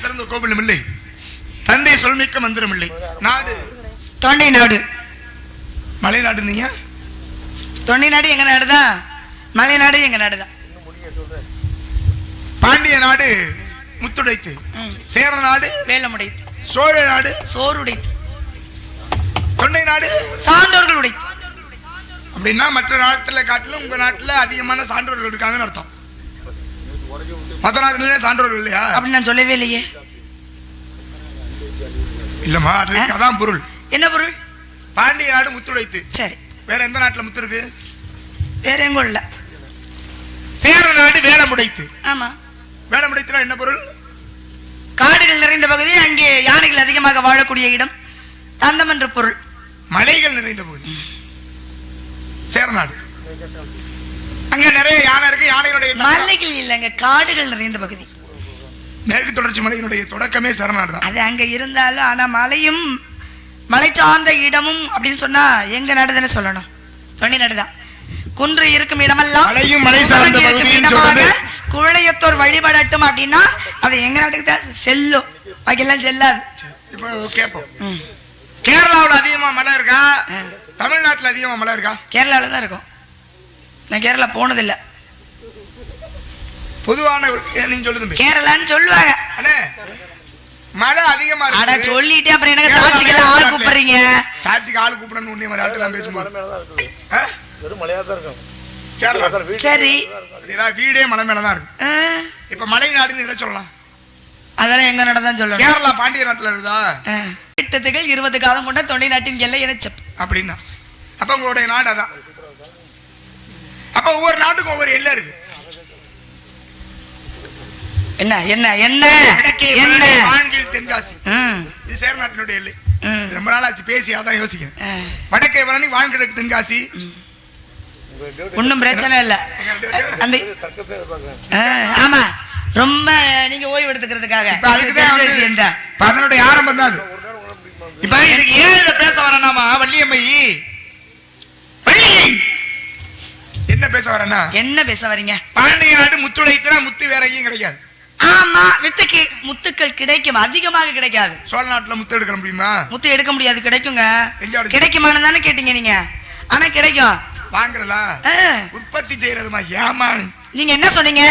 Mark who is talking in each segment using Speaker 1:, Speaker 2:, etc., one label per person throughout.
Speaker 1: தலை சிறந்த கோவிலும் இல்லை, தந்தை சொல்மிக்க மந்திரம் இல்லை. நாடு
Speaker 2: தொண்டை நாடு.
Speaker 1: மலைநாடு. நீங்க
Speaker 2: தொண்டை நாடு எங்க நாடுதான், மலைநாடு எங்க நாடுதான்.
Speaker 1: பாண்டிய நாடு முத்துடைத்து, சேர நாடு
Speaker 2: வேலமுடைத்து,
Speaker 1: சோழ நாடு
Speaker 2: சோறுடைத்து,
Speaker 1: தொண்டை நாடு
Speaker 2: சான்றோர்கள் உடைத்து.
Speaker 1: அப்படின்னா மற்ற நாட்டுல காட்டிலும் உங்க நாட்டுல அதிகமான சான்றோர்கள் இருக்காங்கன்னு அர்த்தம். மற்ற நாட்டுல சான்றோர்கள் இல்லையா?
Speaker 2: அப்படி நான் சொல்லவே இல்லையே.
Speaker 1: இல்லம்மா, அதுக்கு அதான் பொருள்.
Speaker 2: என்ன பொருள்?
Speaker 1: பாண்டிய நாடு முத்துடைத்து.
Speaker 2: சரி,
Speaker 1: வேற எந்த நாட்டுல முத்து இருக்கு?
Speaker 2: வேற எங்கும் இல்ல.
Speaker 1: சேர நாடு வேலமுடைத்து.
Speaker 2: ஆமா,
Speaker 1: வேலமுடைத்துனா என்ன பொருள்?
Speaker 2: காடுகள் நிறைந்த பகுதி, அங்கே யானைகள் அதிகமாக வாழக்கூடிய இடம், தந்தம் என்ற பொருள்.
Speaker 1: மலைகள் நிறைந்த பகுதி சேரநாடு. அங்க நிறைய யானை இருக்கு. யானைகளுடைய
Speaker 2: மலைகள் இல்லைங்க, காடுகள் நிறைந்த பகுதி.
Speaker 1: மேற்கு தொடர்ச்சி மலையினுடைய தொடக்கமே சேரநாடு தான்.
Speaker 2: அது அங்க இருந்தாலும், ஆனா மலையும் மலை சார்ந்த இடமும் அப்படின்னு சொன்னா எங்க நாடு தானே சொல்லணும். தொண்டை நாடுதான். குன்று இருக்கும் இடமெல்லாம்
Speaker 1: மலையும் மலை சார்ந்த பகுதி.
Speaker 2: குழையத்தோர் வழிபடட்டும் அப்படின்னா அது எங்க நாட்டுக்கு தான் செல்லும், பாக்கெல்லாம் செல்லாது.
Speaker 1: இப்போ கேட்போம், கேரளாவில் அதிகமா மலை இருக்கா, தமிழ்நாட்டில் அதிகமா மலை இருக்கா?
Speaker 2: கேரளாவில் தான் இருக்கும். நான் கேரளா போனதில்லை.
Speaker 1: பொதுவான நீங்க சொல்லுது
Speaker 2: கேரளான்னு சொல்லுவாங்க.
Speaker 1: அண்ணே, மழை அதிகமா
Speaker 2: அட சொல்லிட்டே அப்புறம் எனக்கு சாட்சிக்கு ஆள் கூப்பிடுறீங்க?
Speaker 1: சாட்சிக்கு ஆள் கூப்பிடணும். உன்னை மாதிரி ஆட்கள் பேசும்போது கேரளா
Speaker 2: சரி,
Speaker 1: வீடே மலை மேலதான் இருக்கு. இப்ப மலை நாடுன்னு எதை சொல்லலாம்?
Speaker 2: அதெல்லாம் எங்க நாடு தான் சொல்லணும்.
Speaker 1: கேரளா பாண்டிய நாட்டுல இருக்குதா?
Speaker 2: 20 காலம் கொண்ட தொண்டை நாட்டின் எல்லை இணைச்சப்
Speaker 1: அப்படின்னா அப்ப உங்களுடைய நாடு அதான். அப்ப ஒவ்வொரு நாட்டுக்கும் ஒவ்வொரு எல்லை இருக்கு.
Speaker 2: என்ன என்ன என்ன
Speaker 1: என்ன ஆண்கள் தென்காசி, இது சேர நாட்டினுடைய எல்லை. ரொம்ப நாள் ஆச்சு பேசி, அதான் யோசிக்கிறேன். வடக்கே பழனி, வான்கிழக்கு தென்காசி.
Speaker 2: ஒன்னும் பிரச்சனை இல்ல. அந்த ஆமா, ரொம்ப நீங்க ஓய்வு எடுத்துக்கிறதுக்காக
Speaker 1: அதனுடைய ஆரம்பம் தான் அது. இப்ப இதுக்கு ஏன் இதை பேச வரேன்னாமா, வள்ளியம்மை என்ன பேச வரேன்னா,
Speaker 2: என்ன பேச வரீங்க?
Speaker 1: பாண்டிய நாடு முத்துடைத்துனா முத்து வேற எங்கேயும் கிடைக்காது.
Speaker 2: ஆமா, முத்துக்கள் கிடைக்கும், அதிகமாக கிடைக்காது.
Speaker 1: சோழ நாட்டுல முத்து எடுக்க முடியுமா?
Speaker 2: முத்து எடுக்க முடியாது. கிடைக்குங்க.
Speaker 1: கிடைக்குமான்னு
Speaker 2: தானே கேட்டீங்க நீங்க? ஆனா கிடைக்கும்.
Speaker 1: வாங்குறதா உற்பத்தி செய்யறதுமா? ஏமானு
Speaker 2: நீங்க என்ன சொன்னீங்க?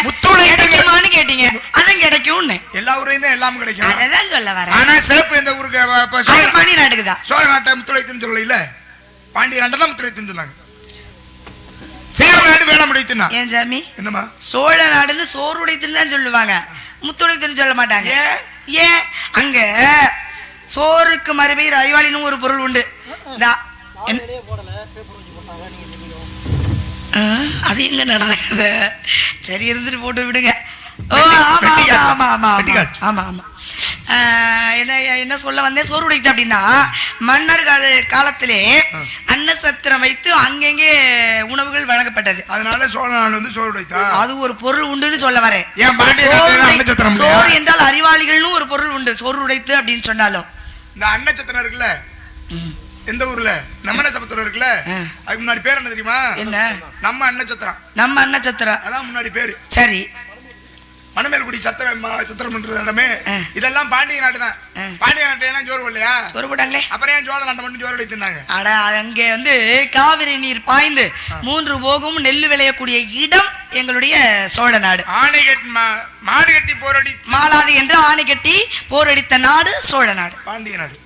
Speaker 2: கிடைக்குமான்னு கேட்டீங்க. அதான் கிடைக்கும். எல்லா ஊரையும் தான் எல்லாமே கிடைக்கும். அதான் சொல்ல வரேன். ஆனா சிறப்பு எந்த ஊருக்கு? பாண்டிய நாட்டுக்கு தான். சோழ நாட்டை முத்துடைத்துன்னு சொல்லல, பாண்டிய நாட்டை தான் முத்துடைத்துன்னு சொன்னாங்க. சேர நாடு வேலமுடைத்துனா ஏன் சாமி? என்னமா? சோழ நாடுன்னு சோறுடைத்துன்னு தான் சொல்லுவாங்க, முத்துடைத்துன்னு சொல்ல மாட்டாங்க. ஏன்? அங்க சோறுக்கு மறுபெயர் அறிவாளின்னு ஒரு பொருள் உண்டு. அது எங்க நடந்தது? சரி, இருந்துட்டு போட்டு விடுங்க. ஓ ஆமா ஆமா ஆமா ஆமா ஆமா. என்ன சொல்ல வந்தேன், சோறு உடைத்து அப்படின்னா மன்னர் காலத்திலே அன்னசத்திரம் வைத்து அங்கங்கே உணவுகள் வழங்கப்பட்டது. அதனால சோழ நாடு வந்து சோறு உடைத்தா அது ஒரு பொருள் உண்டுன்னு சொல்ல வரேன். சோறு என்றால் அறிவாளிகள்னு ஒரு பொருள் உண்டு. சோறு உடைத்து அப்படின்னு சொன்னாலும் இந்த அன்னச்சத்திரம் இருக்குல்ல, எந்த ஊர்ல? நம்ம அன்னச்சத்திரம் இருக்குல்ல, அதுக்கு முன்னாடி பேர் என்ன தெரியுமா? என்ன? நம்ம அன்னச்சத்திரம். நம்ம அன்னச்சத்திரம் அதான் முன்னாடி பேரு. சரி, மணமேல்குடி சத்திரம் பண்ற இடமே இதெல்லாம் பாண்டிய நாடு தான். பாண்டிய நாட்டுல ஜோறு இல்லையா? ஜோறு போட்டாங்களே, அப்புறம் ஏன் சோழ நாட்டை மட்டும் ஜோறு அடித்துனாங்க? அட, அங்கே வந்து காவிரி நீர் பாய்ந்து 3 போகும் நெல் விளையக்கூடிய இடம் எங்களுடைய சோழ நாடு. ஆணை கட்டி மாடு கட்டி போரடி மாலாது என்று ஆணை கட்டி போரடித்த நாடு சோழ நாடு, பாண்டிய நாடு.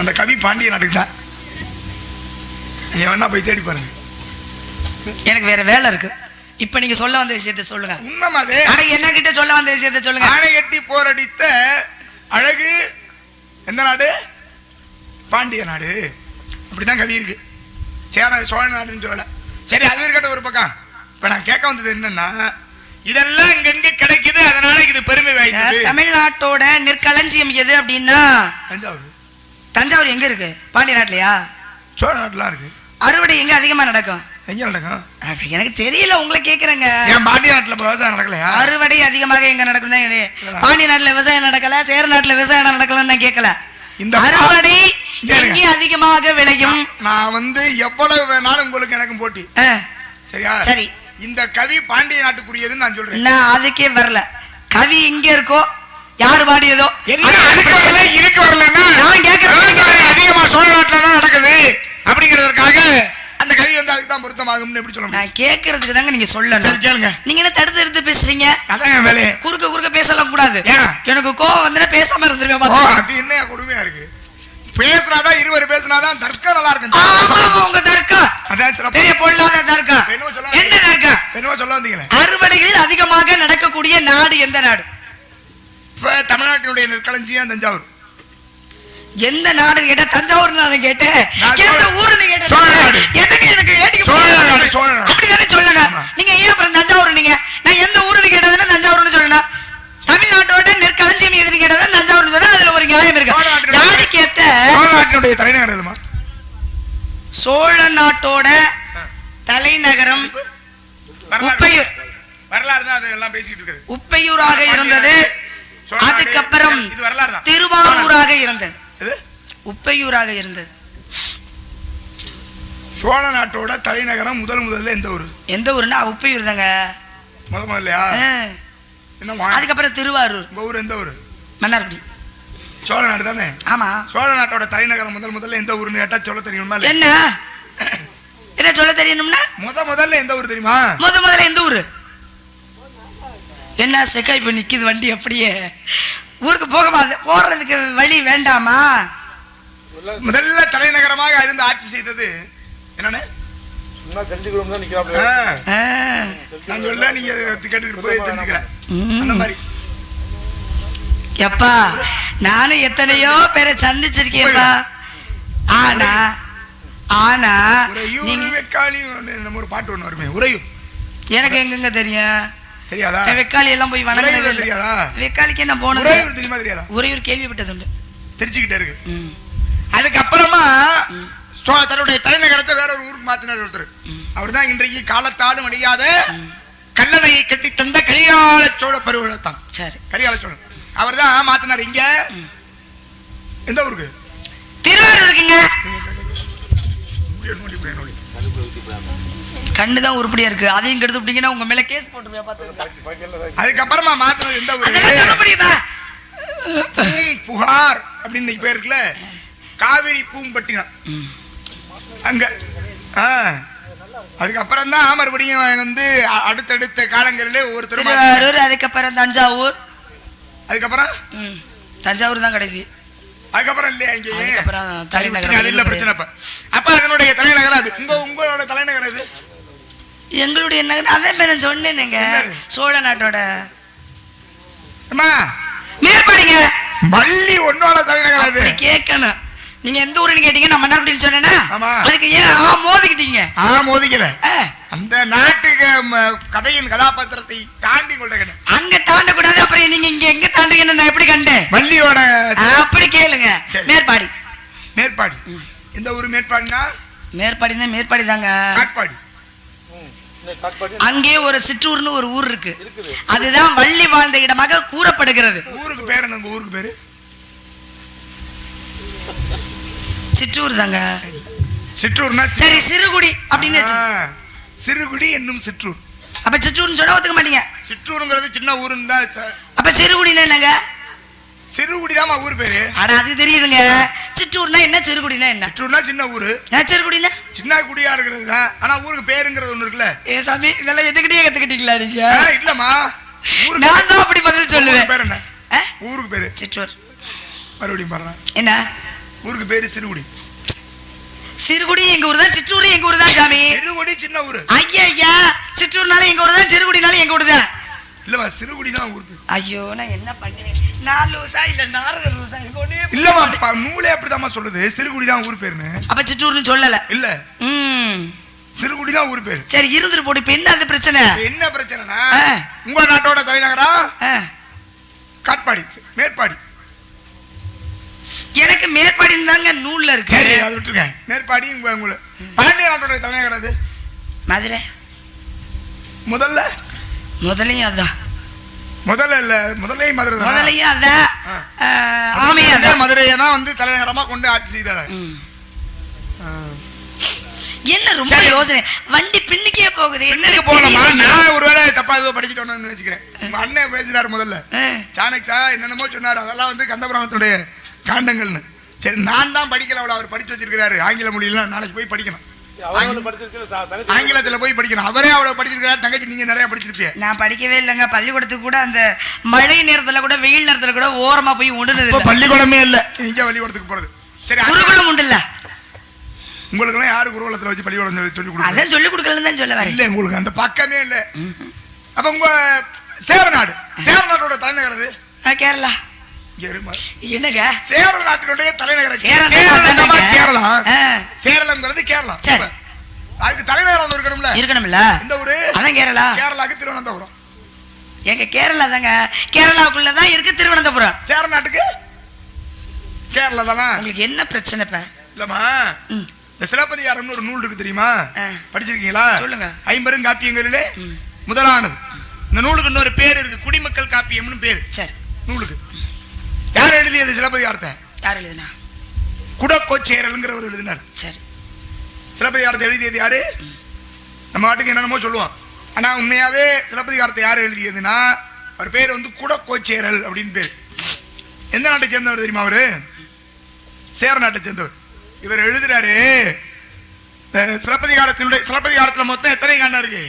Speaker 2: அந்த கவி பாண்டிய நாட்டுக்கு தான். நீங்க வேணா போய் தேடி பாருங்க. எனக்கு வேற வேலை இருக்கு. இப்ப நீங்க சொல்ல வந்த விஷயத்தை சொல்லுங்க. உண்மைமாதே, என்ன கிட்ட சொல்ல வந்த விஷயத்தை சொல்லுங்க. ஆணை கட்டி போரடித்த அழகு எந்த நாடு? பாண்டிய நாடு. அப்படிதான் கவி இருக்கு. சோழ நாடுன்னு சொல்லல. சரி, அது இருக்கட்டும் ஒரு பக்கம். இப்ப நான் கேட்க வந்தது என்னன்னா, இதெல்லாம் இங்க கிடைக்குது, அதனால இது பெருமை வாய்ந்தது. தமிழ்நாட்டோட நெற்களஞ்சியம் எது அப்படின்னா தஞ்சாவூர். தஞ்சாவூர் எங்க இருக்கு? பாண்டிய நாட்டுலயா? சோழ நாட்டுல இருக்கு. அறுவடை எங்க அதிகமா நடக்கும்? எங்க நடக்கும்? எனக்கு தெரியல, உங்களை கேக்குறேங்க. பாண்டிய நாட்டுல விவசாயம் நடக்கலையா? அறுவடை அதிகமாக எங்க நடக்கும்? பாண்டிய நாட்டுல விவசாயம் நடக்கல, சேர நாட்டுல விவசாயம் நடக்கலன்னு நான் கேட்கல. இந்த அறுவடை எங்கே அதிகமாக விளையும்? நான் வந்து எவ்வளவு வேணாலும் உங்களுக்கு எனக்கும் போட்டி. சரியா? சரி, இந்த கவி பாண்டிய நாட்டுக்குரியதுன்னு நான் சொல்றேன். நான் அதுக்கே வரல. கவி இங்க இருக்கோ யாரு பாடியதோ
Speaker 1: இருக்கு வரலன்னா
Speaker 2: நான் கேட்கிறேன்
Speaker 1: அதிகமா சோழ நாட்டுல தான் நடக்குது அப்படிங்கிறதுக்காக அந்த கவி வந்து அதுக்கு தான் பொருத்தமாகும்னு எப்படி சொல்லணும்?
Speaker 2: நான் கேட்கறதுக்கு தாங்க நீங்க சொல்லணும்.
Speaker 1: கேளுங்க.
Speaker 2: நீங்க என்ன தடுத்து எடுத்து பேசுறீங்க?
Speaker 1: அதான் வேலையே.
Speaker 2: குறுக்க பேசலாம் கூடாது. எனக்கு கோவம் வந்து பேசாம இருந்துருவேன்.
Speaker 1: அது என்ன கொடுமையா இருக்கு? பேசுறாதான் இருவர் பேசினாதான் தர்க்கம் நல்லா இருக்கு.
Speaker 2: உங்க தர்க்கம் அதான் பெரிய பொல்லாத தர்க்கம். என்ன தர்க்கம்?
Speaker 1: என்னவோ சொல்ல வந்தீங்களே.
Speaker 2: அறுவடைகள் அதிகமாக நடக்கக்கூடிய நாடு எந்த நாடு?
Speaker 1: தமிழ்நாட்டினுடைய நெற்களஞ்சியம் தஞ்சாவூர்.
Speaker 2: எந்த நாடுன்னு கேட்டா தஞ்சாவூர் நான் கேட்டேன். எந்த ஊருன்னு கேட்டேன். எனக்கு அப்படிதானே சொல்லணும். நீங்க ஏன் அப்புறம் தஞ்சாவூர் நீங்க நான் எந்த ஊருன்னு கேட்டதுன்னா தஞ்சாவூர்னு சொல்லணும். தமிழ்நாட்டோட நெற்களஞ்சியம் எதுன்னு கேட்டதா தஞ்சாவூர்னு சொன்னா அதுல ஒரு நியாயம் இருக்கு. ஜாதிக்கேத்த
Speaker 1: நாட்டுடைய தலைநகரம் எதுமா?
Speaker 2: சோழ நாட்டோட தலைநகரம் உப்பையூர்.
Speaker 1: வரலாறு தான் அதெல்லாம் பேசிட்டு இருக்குது.
Speaker 2: உப்பையூராக இருந்தது. அதுக்கப்புறம் திருவாரூராக இருந்தது. உப்பையூராக இருந்தது.
Speaker 1: சோழ நாட்டோட தலைநகரம் முதல்ல எந்த ஊருன்னா
Speaker 2: உப்பையூர் தாங்க
Speaker 1: முதல்லையா?
Speaker 2: அதுக்கப்புறம் திருவாரூர்.
Speaker 1: உங்க ஊர் எந்த ஊரு?
Speaker 2: மன்னார்குடி.
Speaker 1: சோழ நாடு தானே?
Speaker 2: ஆமா.
Speaker 1: சோழ நாட்டோட தலைநகரம் முதல்ல எந்த ஊருன்னு கேட்டா சொல்ல தெரியுமா?
Speaker 2: என்ன சொல்ல தெரியணும்னா
Speaker 1: முதல்ல எந்த ஊர் தெரியுமா?
Speaker 2: முதல்ல எந்த ஊரு? என்ன செக்காய் இப்ப நிக்குது வண்டி அப்படியே ஊருக்கு போறதுக்கு வழி வேண்டாமா?
Speaker 1: முதல்ல தலைநகரமாக இருந்து ஆட்சி செய்தது என்னன்னு
Speaker 2: எப்பா நானும் எத்தனையோ பேரை சந்திச்சிருக்கேன்ப்பா. ஆனா ஆனா
Speaker 1: ஒரு பாட்டு ஒண்ணு வருமே உறையூர்.
Speaker 2: எனக்கு எங்கெங்க தெரியும்?
Speaker 1: தெரியாதா?
Speaker 2: வெக்காளி எல்லாம் போய் வணங்குறது
Speaker 1: தெரியாதா?
Speaker 2: வெக்காளிக்கு என்ன போனது
Speaker 1: தெரியுமா? தெரியாதா?
Speaker 2: உறையூர் கேள்விப்பட்டது உண்டு.
Speaker 1: தெரிஞ்சுக்கிட்டே இருக்கு. அதுக்கப்புறமா தன்னுடைய தலைநகரத்தை வேற ஒரு ஊருக்கு மாத்தினார் ஒருத்தர். அவர் தான் இன்றைக்கு காலத்தாலும் அழியாத கல்லணையை கட்டி தந்த கரிகால சோழ பெருவழத்தான். சரி, கரிகால சோழன் அவர் தான் மாத்தினார். இங்க எந்த ஊருக்கு?
Speaker 2: திருவாரூர் இருக்குங்க. கண்ணுதான் உருப்படியா இருக்கு. அதையும் கெடுத்து விட்டீங்கன்னா உங்க மேல கேஸ் போட்டுருவேன் பாத்து.
Speaker 1: அதுக்கப்புறமா மாத்தினது எந்த ஊரு? புகார் அப்படின்னு பேர் இருக்குல்ல, காவிரி பூம்பட்டினம் அங்க. அதுக்கப்புறம் தான் மறுபடியும் வந்து அடுத்தடுத்த காலங்களில் ஒவ்வொருத்தரும்.
Speaker 2: அதுக்கப்புறம் தஞ்சாவூர்.
Speaker 1: அதுக்கப்புறம்
Speaker 2: தஞ்சாவூர் தான் கடைசி.
Speaker 1: அதுக்கப்புறம் இல்லையா இங்கே அது இல்ல பிரச்சனை. அப்ப அதனுடைய தலைநகரம் அது. உங்களோட தலைநகரம் இது?
Speaker 2: எங்களுடைய நகரம் அதே மாதிரி சொன்னேனுங்க. சோழ நாட்டோட மேற்படிங்க.
Speaker 1: மல்லி ஒன்னோட தலைநகரம் அது
Speaker 2: கேட்கணும். நீங்க எந்த ஊருன்னு கேட்டீங்க, நான் மன்னார்குடின்னு சொன்னேன்னா அதுக்கு ஏன் மோதிக்கிட்டீங்க?
Speaker 1: மோதிக்கல. அந்த நாட்டுக்கு கதையின் கதாபாத்திரத்தை தாண்டி கொள்றேன்.
Speaker 2: அங்க தாண்டக்கூடாது. அப்புறம் நீங்க இங்க எங்க தாண்டுங்கன்னு நான் எப்படி கண்டேன்?
Speaker 1: மல்லியோட
Speaker 2: அப்படி கேளுங்க. மேற்பாடி.
Speaker 1: மேற்பாடி எந்த ஊரு? மேற்பாடினா
Speaker 2: மேற்பாடினா மேற்பாடி தாங்க.
Speaker 1: காட்பாடி.
Speaker 2: அங்கே ஒரு சிற்றூர்னு ஒரு ஊர் இருக்கு. அதுதான் வள்ளி வாழ்ந்த இடமாக கூறப்படுகிறது.
Speaker 1: ஊருக்கு பேரு என்ன? ஊருக்கு பேரு
Speaker 2: சிற்றூர் தாங்க.
Speaker 1: சிற்றூர்னா
Speaker 2: சரி, சிறுகுடி அப்படின்னு.
Speaker 1: சிறுகுடி என்னும் சிற்றூர்.
Speaker 2: அப்ப சிற்றூர்னு சொன்னா ஒத்துக்க மாட்டீங்க.
Speaker 1: சிற்றூருங்கிறது சின்ன ஊருன்னு தான்.
Speaker 2: அப்ப சிறுகுடினா என்னங்க?
Speaker 1: சிறுகுடிதாமா ஊர் பேரு.
Speaker 2: அட அது தெரியுதுங்க. சிற்றூர்னா என்ன, சிறுகுடினா என்ன?
Speaker 1: சிற்றூர்னா சின்ன ஊரு,
Speaker 2: சிறுகுடினா
Speaker 1: சின்ன குடியா இருக்கிறது தான். ஆனா ஊருக்கு பேருங்கிறது ஒண்ணு இருக்குல்ல.
Speaker 2: ஏ சாமி, இதெல்லாம் எதுக்கிட்டே கத்துக்கிட்டீங்களா நீங்க?
Speaker 1: இல்லம்மா,
Speaker 2: நான் தான் அப்படி பதில் சொல்லுவேன்.
Speaker 1: பேர் என்ன? ஊருக்கு பேரு
Speaker 2: சிற்றூர்.
Speaker 1: மறுபடியும் பாருங்க.
Speaker 2: என்ன
Speaker 1: ஊருக்கு பேரு? சிறுகுடி.
Speaker 2: சிறுகுடி எங்க ஊர் தான். சிற்றூர் எங்க ஊர் தான் சாமி.
Speaker 1: சிறுகுடி சின்ன ஊரு.
Speaker 2: ஐயா ஐயா, சிற்றூர்னால எங்க ஊர் தான், சிறுகுடினால எங்க ஊர் தான்.
Speaker 1: இல்லம்மா, சிறுகுடி தான் ஊருக்கு.
Speaker 2: ஐயோ, நான் என்ன பண்ணுவேன்? நான் லூசா இல்ல நாரத லூசா?
Speaker 1: இல்லம்மா, நூலே அப்படிதாம்மா சொல்லுது, சிறுகுடி தான் ஊர் பேருன்னு.
Speaker 2: அப்ப சிற்றூர்னு சொல்லல.
Speaker 1: இல்ல, சிறுகுடி தான் ஊர் பேரு.
Speaker 2: சரி, இருந்துட்டு போடு. இப்ப என்ன அது பிரச்சனை?
Speaker 1: என்ன பிரச்சனைனா, உங்க நாட்டோட தலைநகரம் காட்பாடி, மேற்பாடி.
Speaker 2: எனக்கு மேற்பாடின்னு தாங்க நூல்ல இருக்கு.
Speaker 1: சரி, அது விட்டுருங்க. மேற்பாடி உங்க பாண்டிய நாட்டோட தலைநகரம் அது
Speaker 2: மதுரை. முதலையும் அதான்.
Speaker 1: முதல்ல இல்ல, முதலையும் மதுரை தான்.
Speaker 2: முதலையும் அதான். ஆமையா
Speaker 1: மதுரையை தான் வந்து தலைநகரமா கொண்டு ஆட்சி செய்தாங்க.
Speaker 2: என்ன ரொம்ப யோசனை, வண்டி பின்னுக்கே போகுது.
Speaker 1: என்னக்கு போகலாமா? நான் ஒருவேளை தப்பா ஏதோ படிச்சுட்டோன்னு வச்சுக்கிறேன். உங்க அண்ணன் பேசினாரு முதல்ல, சாணக்யா என்னென்னமோ சொன்னாரு, அதெல்லாம் வந்து கந்தபுராணத்துடைய காண்டங்கள்னு. சரி, நான் தான் படிக்கல, அவ்வளவு அவர் படிச்சு வச்சிருக்காரு ஆங்கில மொழியில. நாளைக்கு போய் படிக்கணும், ஆங்கிலத்துல போய் படிக்கணும். அவரே அவ்வளவு படிச்சிருக்காரு. தங்கச்சி நீங்க நிறைய படிச்சிருப்பீங்க.
Speaker 2: நான் படிக்கவே இல்லைங்க. பள்ளிக்கூடத்துக்கு கூட அந்த மழை நேரத்துல கூட வெயில் நேரத்துல கூட ஓரமா போய் உண்டுனது.
Speaker 1: பள்ளிக்கூடமே இல்ல, நீங்க பள்ளிக்கூடத்துக்கு போறது. சரி,
Speaker 2: குருகுலம் உண்டு இல்ல
Speaker 1: உங்களுக்கு எல்லாம் யாரு குருகுலத்துல வச்சு பள்ளிக்கூடம் சொல்லி கொடுக்க?
Speaker 2: அதான் சொல்லி கொடுக்கலன்னு தான் சொல்ல வரேன்.
Speaker 1: இல்ல, உங்களுக்கு அந்த பக்கமே இல்ல. அப்ப உங்க சேரநாடு, சேரநாட்டோட தலைநகர்
Speaker 2: கேரளா. என்னங்க
Speaker 1: சேர நாட்டினுடைய தலைநகர்
Speaker 2: கேரளா.
Speaker 1: சேரளம்ங்கிறது கேரளா. அதுக்கு தலைநகர் ஒன்று இருக்கணும்ல? இருக்கணும்ல. இந்த ஊரு
Speaker 2: அதான் கேரளா.
Speaker 1: கேரளாக்கு திருவனந்தபுரம்.
Speaker 2: எங்க கேரளா தாங்க, கேரளாவுக்குள்ளதான் இருக்கு திருவனந்தபுரம்.
Speaker 1: சேர நாட்டுக்கு கேரளா தானா? உங்களுக்கு
Speaker 2: என்ன பிரச்சனை இப்ப?
Speaker 1: இல்லம்மா, இந்த சிலப்பதிகாரம்னு ஒரு நூல் இருக்கு தெரியுமா? படிச்சிருக்கீங்களா? சொல்லுங்க. 50 காப்பியங்களிலே முதலானது. இந்த நூலுக்கு இன்னொரு பேர் இருக்கு, குடிமக்கள் காப்பியம்னு பேரு. சரி, நூலுக்கு யார் எழுதியது சிலப்பதிகாரத்தை? யார் எழுதினா? குடக்கோச்சேரல்ங்கிறவர் எழுதினார். சரி, சிலப்பதிகாரத்தை எழுதியது யாரு? நம்ம நாட்டுக்கு என்னென்னமோ சொல்லுவான், ஆனா உண்மையாவே சிலப்பதிகாரத்தை யார் எழுதியதுன்னா அவர் பேர் வந்து குடக்கோச்சேரல் அப்படின்னு பேர். எந்த நாட்டை சேர்ந்தவர் தெரியுமா? அவரு சேர நாட்டை சேர்ந்தவர். இவர் எழுதுறாரு, சிலப்பதிகாரத்துல மொத்தம் எத்தனை காண்டம் இருக்கு?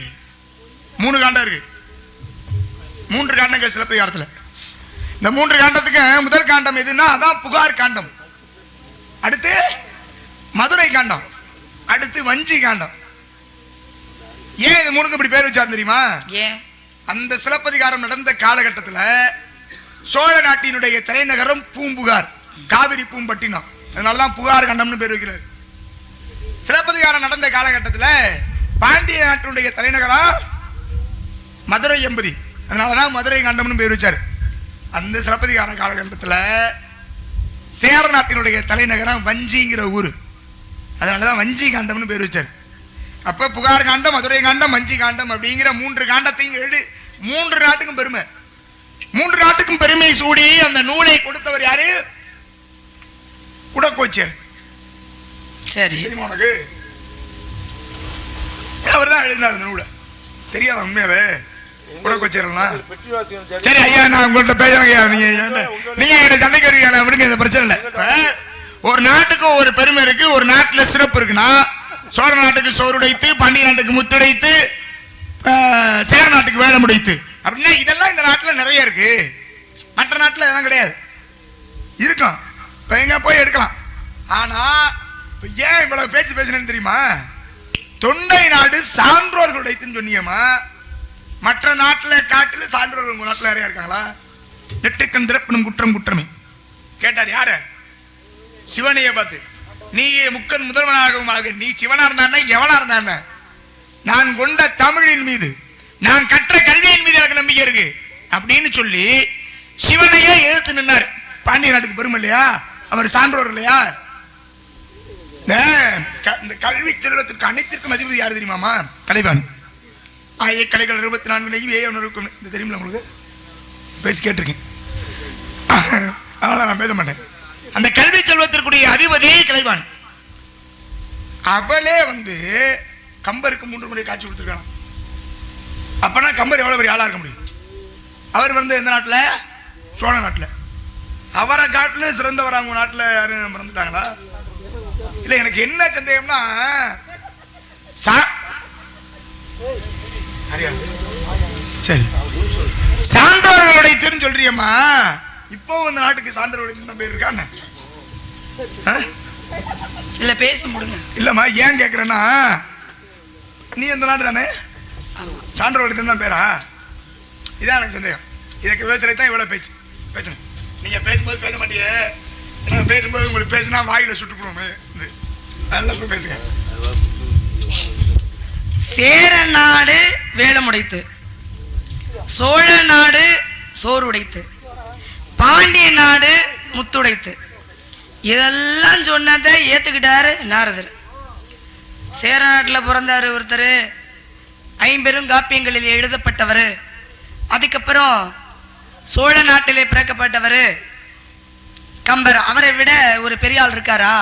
Speaker 1: 3 காண்டம் இருக்கு. 3 காண்டங்கள் சிலப்பதிகாரத்துல. இந்த 3 காண்டத்துக்கு முதல் காண்டம் எதுன்னா அதான் புகார் காண்டம், அடுத்து மதுரை காண்டம், அடுத்து வஞ்சி காண்டம். ஏன் இது 3க்கு இப்படி பேர் வச்சாரு தெரியுமா? அந்த சிலப்பதிகாரம் நடந்த காலகட்டத்தில் சோழ நாட்டினுடைய தலைநகரம் பூம்புகார், காவிரி பூம்பட்டினம். அதனாலதான் புகார் கண்டம்னு பேர் வைக்கிறார். சிலப்பதிகாரம் நடந்த காலகட்டத்தில் பாண்டிய நாட்டினுடைய தலைநகரம் மதுரை எம்பதி, அதனாலதான் மதுரை கண்டம்னு பேர் வச்சார். அந்த சிலப்பதிகார காலகட்டத்தில் சேர நாட்டினுடைய தலைநகரம் வஞ்சிங்கிற ஊர், அதனாலதான் வஞ்சி காண்டம்னு பேர் வச்சார். அப்ப புகார் காண்டம், மதுரை காண்டம், வஞ்சி காண்டம் அப்படிங்கிற 3 காண்டத்தையும் எழுதி 3 நாட்டுக்கும் பெருமை. 3 நாட்டுக்கும் பெருமை சூடி அந்த நூலை கொடுத்தவர் யாரு? குடக்கோச்சர். சரி, உனக்கு அவர் தான் எழுதினார் இந்த நூலை. தெரியாத உண்மையாவே குடக்கோச்சர்லாம்? சரி ஐயா, நான் உங்கள்கிட்ட பேசுறேன், நீங்க சண்டைக்கு வருவீங்க, விடுங்க, இந்த பிரச்சனை இல்லை. ஒரு நாட்டுக்கு ஒரு பெருமை இருக்கு, ஒரு நாட்டுல சிறப்பு இருக்குன்னா சோழ நாட்டுக்கு சோறுடைத்து, பாண்டிய நாட்டுக்கு முத்துடைத்து, சேர நாட்டுக்கு வேலை உடைத்து அப்படின்னா இதெல்லாம் இந்த நாட்டுல நிறைய இருக்கு. மற்ற நாட்டுல இதெல்லாம் கிடையாது. இருக்கும், எங்க போய் எடுக்கலாம். ஆனா ஏன் இவ்வளவு பேச்சு பேசுறேன்னு தெரியுமா? தொண்டை நாடு சான்றோர்கள் உடைத்துன்னு சொன்னியமா, மற்ற நாட்டுல காட்டுல சான்றோர்கள் உங்க நாட்டுல நிறைய இருக்காங்களா? நெற்றுக்கண் திறப்பனும் குற்றம் குற்றமே கேட்டார். யார? சிவனைய பார்த்து. நீ முக்கன் முதல்வனாகவும் ஆக, நீ சிவனா இருந்தான எவனா இருந்தான, நான் கொண்ட தமிழின் மீது, நான் கற்ற கல்வியின் மீது எனக்கு நம்பிக்கை இருக்கு அப்படின்னு சொல்லி சிவனையே எதிர்த்து நின்னார். பாண்டிய நாட்டுக்கு பெருமை இல்லையா? அவர் சான்றோர் இல்லையா? இந்த கல்வி செல்வத்திற்கு அனைத்திற்கும் அதிபதி யாரு தெரியுமாமா? கலைவான். கலைகள் 24 இந்த தெரியுமில்ல உங்களுக்கு? பேசி கேட்டிருக்கேன், அதனால நான் பேச மாட்டேன். அந்த கல்வி செல்வத்திற்குரிய அதிபதி கலைவான். அவளே வந்து கம்பருக்கு 3 முறை காட்சி கொடுத்துருக்காங்க. அப்பனா கம்பர் எவ்வளவு பெரிய ஆளா இருக்க முடியும்? அவர் வந்து எந்த நாட்டுல? சோழ நாட்டுல. அவரை காட்டுல சிறந்தவர் அவங்க நாட்டுல யாரும் மறந்துட்டாங்களா? இல்ல, எனக்கு என்ன சந்தேகம்னா சரி, சான்றோர்களுடைய தெரிஞ்சு சொல்றியம்மா, இப்போ இந்த நாட்டுக்கு சான்றோர்களுடைய தான் பேர் இருக்கான்னு
Speaker 2: இல்ல பேசி முடுங்க.
Speaker 1: இல்லம்மா, ஏன் கேக்குறேன்னா நீ இந்த நாடு தானே, சான்றோர்களுடைய தான் பேரா? இதான் எனக்கு சந்தேகம். இதுக்கு பேசுறது தான் இவ்வளவு பேச்சு பேசணும். நீங்க பேசும்போது பேச மாட்டீங்க, நான் பேசும்போது உங்களுக்கு பேசினா வாயில சுட்டுக்கணுமே. நல்லா பேசுங்க.
Speaker 2: சேர நாடு வேலமுடைத்து, சோழ நாடு சோறு உடைத்து, பாண்டிய நாடு முத்துடைத்து, இதெல்லாம் சொன்னதை ஏத்துக்கிட்டாரு நாரதர். சேர நாட்டில் பிறந்தாரு ஒருத்தர், 50 காப்பியங்களில் எழுதப்பட்டவர். அதுக்கப்புறம் சோழ நாட்டிலே பிறக்கப்பட்டவர் கம்பர். அவரை விட ஒரு பெரிய ஆள் இருக்காரா?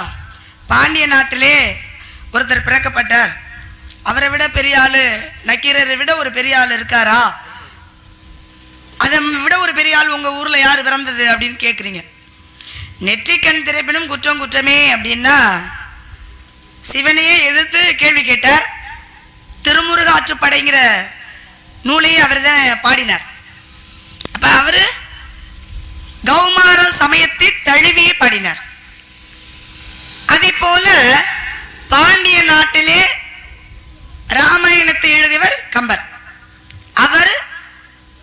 Speaker 2: பாண்டிய நாட்டிலே ஒருத்தர் பிறக்கப்பட்டார், அவரை விட பெரிய ஆளு, நக்கீரரை விட ஒரு பெரிய ஆள் இருக்காரா, அதை விட ஒரு பெரிய ஆள் உங்க ஊர்ல யாரு பிறந்தது அப்படின்னு கேக்குறீங்க. நெற்றிக்கண் திறப்பினும் குற்றம் குற்றமே அப்படின்னா சிவனையே எதிர்த்து கேள்வி கேட்டார். திருமுருக ஆற்றுப்படைங்கிற நூலையே அவர் தான் பாடினார். அப்ப அவரு கௌமார சமயத்தை தழுவியே பாடினார். அதே போல பாண்டிய நாட்டிலே ராமாயணத்தை எழுதியவர் கம்பர். அவர்